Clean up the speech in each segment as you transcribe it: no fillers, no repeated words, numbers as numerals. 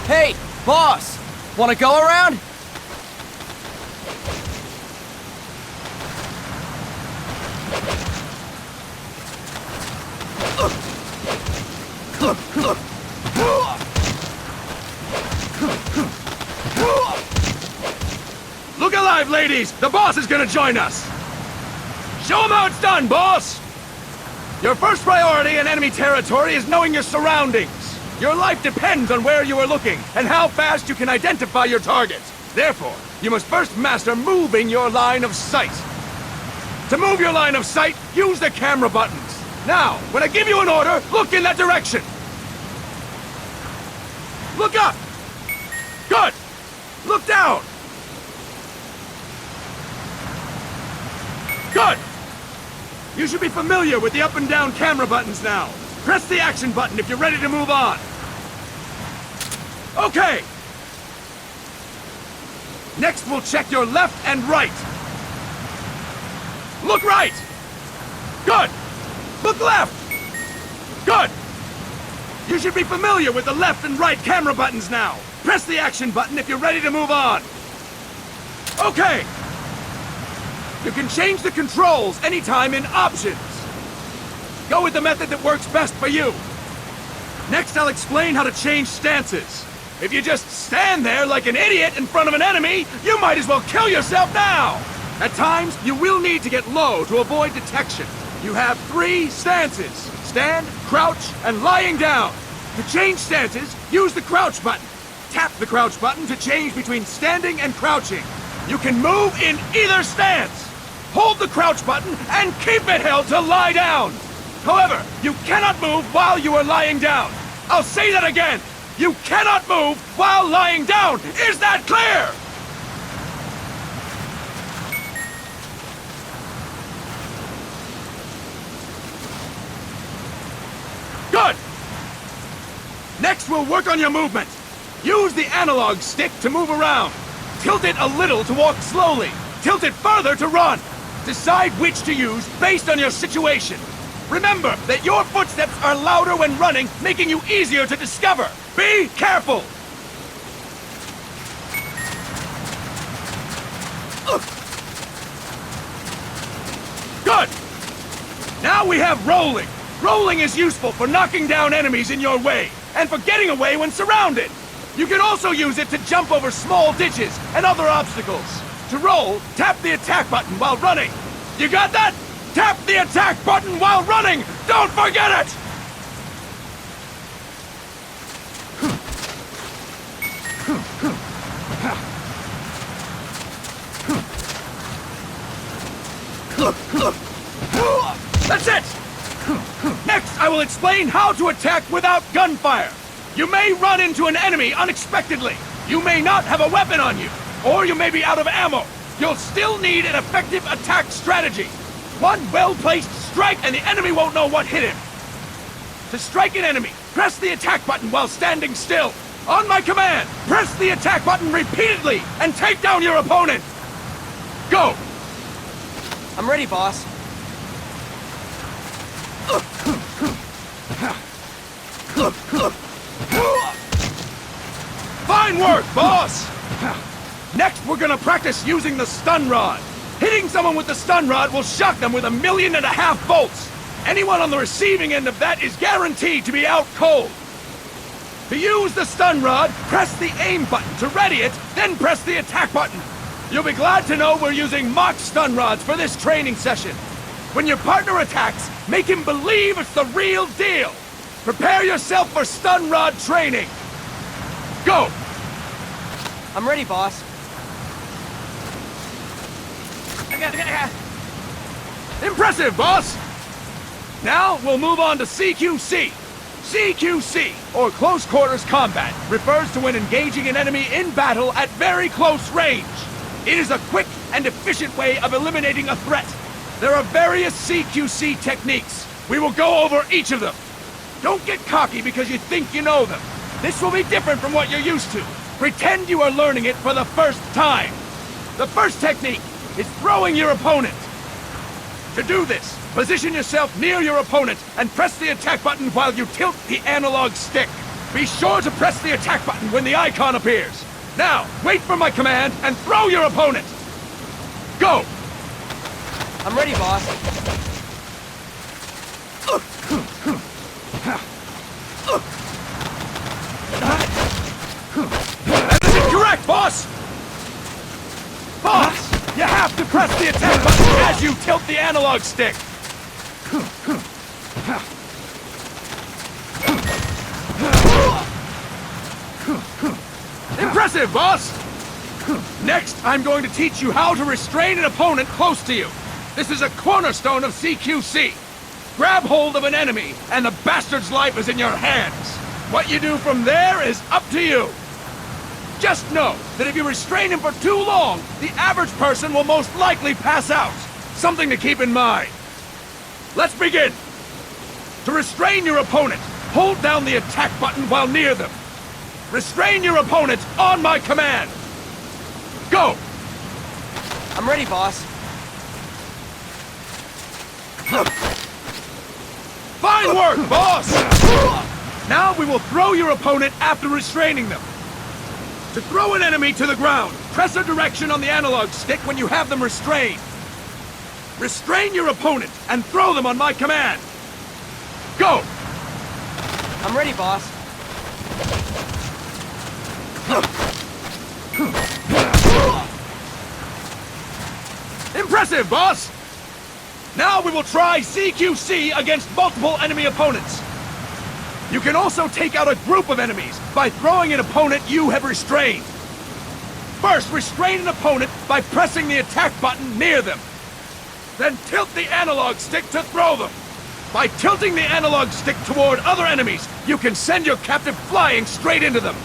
Hey, boss! Wanna go around? Look alive, ladies! The boss is gonna join us! Show him how it's done, boss! Your first priority in enemy territory is knowing your surroundings. Your life depends on where you are looking, and how fast you can identify your targets. Therefore, you must first master moving your line of sight. To move your line of sight, use the camera buttons. Now, when I give you an order, look in that direction. Look up. Good. Look down. Good. You should be familiar with the up and down camera buttons now. Press the action button if you're ready to move on. Okay. Next, we'll check your left and right. Look right. Good. Look left. Good. You should be familiar with the left and right camera buttons now. Press the action button if you're ready to move on. Okay. You can change the controls anytime in Options. Go with the method that works best for you. Next, I'll explain how to change stances. If you just stand there like an idiot in front of an enemy, you might as well kill yourself now! At times, you will need to get low to avoid detection. You have 3 stances: stand, crouch, and lying down. To change stances, use the crouch button. Tap the crouch button to change between standing and crouching. You can move in either stance. Hold the crouch button and keep it held to lie down. However, you cannot move while you are lying down. I'll say that again. You cannot move while lying down. Is that clear? Good. Next, we'll work on your movement. Use the analog stick to move around. Tilt it a little to walk slowly. Tilt it further to run. Decide which to use based on your situation. Remember that your footsteps are louder when running, making you easier to discover. Be careful! Good! Now we have rolling. Rolling is useful for knocking down enemies in your way, and for getting away when surrounded. You can also use it to jump over small ditches and other obstacles. To roll, tap the attack button while running. You got that? Tap the attack button while running! Don't forget it! That's it! Next, I will explain how to attack without gunfire. You may run into an enemy unexpectedly. You may not have a weapon on you, or you may be out of ammo. You'll still need an effective attack strategy. One well-placed strike and the enemy won't know what hit him. To strike an enemy, press the attack button while standing still. On my command, press the attack button repeatedly and take down your opponent. Go! I'm ready, boss. Fine work, boss! Next, we're gonna practice using the stun rod. Hitting someone with the stun rod will shock them with 1.5 million volts. Anyone on the receiving end of that is guaranteed to be out cold. To use the stun rod, press the aim button to ready it, then press the attack button. You'll be glad to know we're using mock stun rods for this training session. When your partner attacks, make him believe it's the real deal. Prepare yourself for stun rod training. Go! I'm ready, boss. Impressive, boss! Now, we'll move on to CQC. CQC, or Close Quarters Combat, refers to when engaging an enemy in battle at very close range. It is a quick and efficient way of eliminating a threat. There are various CQC techniques. We will go over each of them. Don't get cocky because you think you know them. This will be different from what you're used to. Pretend you are learning it for the first time. The first technique is throwing your opponent. To do this, position yourself near your opponent and press the attack button while you tilt the analog stick. Be sure to press the attack button when the icon appears. Now, wait for my command and throw your opponent. Go! I'm ready, boss. That is incorrect, boss! Boss, you have to press the attack button as you tilt the analog stick. Impressive, boss! Next, I'm going to teach you how to restrain an opponent close to you. This is a cornerstone of CQC. grab hold of an enemy, and the bastard's life is in your hands. What you do from there is up to you. Just know that if you restrain him for too long, the average person will most likely pass out. Something to keep in mind. Let's begin. To restrain your opponent, hold down the attack button while near them. Restrain your opponent on my command. Go! I'm ready, boss. Fine work, boss! Now we will throw your opponent after restraining them. To throw an enemy to the ground, press a direction on the analog stick when you have them restrained. Restrain your opponent and throw them on my command. Go! I'm ready, boss. Impressive, boss! Now we will try CQC against multiple enemy opponents. You can also take out a group of enemies by throwing an opponent you have restrained. First, restrain an opponent by pressing the attack button near them. Then tilt the analog stick to throw them. By tilting the analog stick toward other enemies, you can send your captive flying straight into them.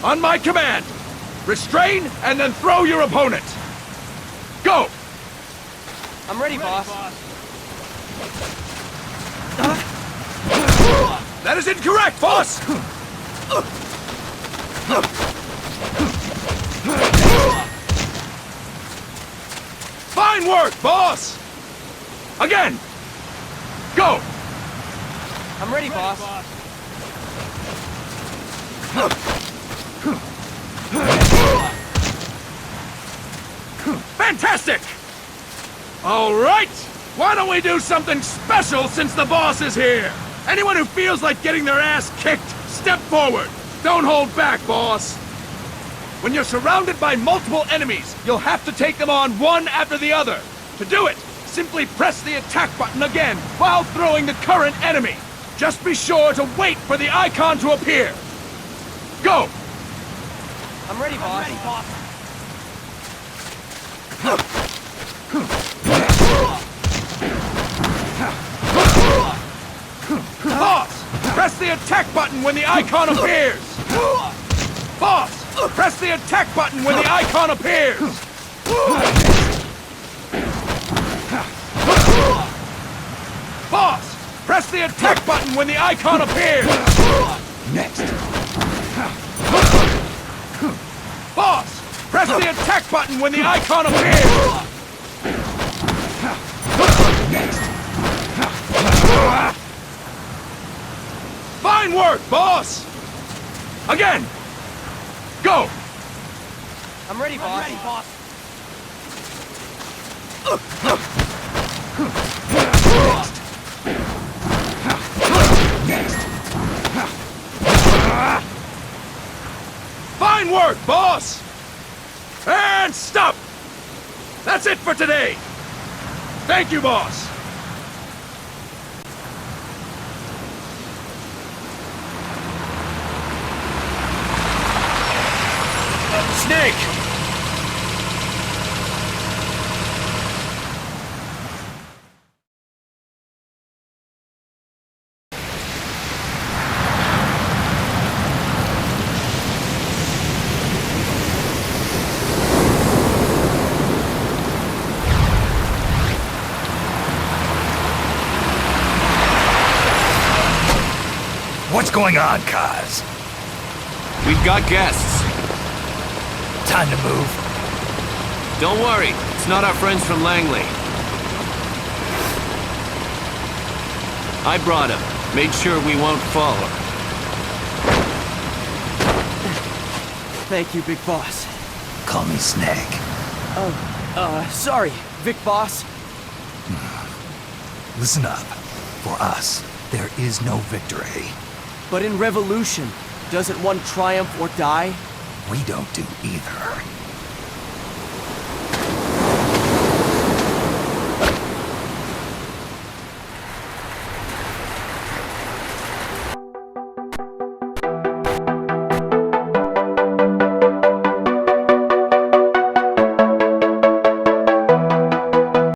On my command, restrain and then throw your opponent. Go! I'm ready, boss. That is incorrect, boss! Fine work, boss! Again! Go! I'm ready, boss. Fantastic! All right! Why don't we do something special since the boss is here? Anyone who feels like getting their ass kicked, step forward. Don't hold back, boss. When you're surrounded by multiple enemies, you'll have to take them on one after the other. To do it, simply press the attack button again while throwing the current enemy. Just be sure to wait for the icon to appear. Go! I'm ready, boss. Boss! Press the attack button when the icon appears! Boss! Press the attack button when the icon appears! Boss! Press the attack button when the icon appears! Next. Boss! Press the attack button when the icon appears! Next. Fine work, boss! Again! Go! I'm ready, boss. Next. Fine work, boss! And stop! That's it for today! Thank you, boss! Snake! What's going on, Kaz? We've got guests. Time to move. Don't worry, it's not our friends from Langley. I brought him. Made sure we won't follow. Thank you, Big Boss. Call me Snake. Sorry, Vic Boss. Listen up. For us, there is no victory. But in Revolution, doesn't one triumph or die? We don't do either.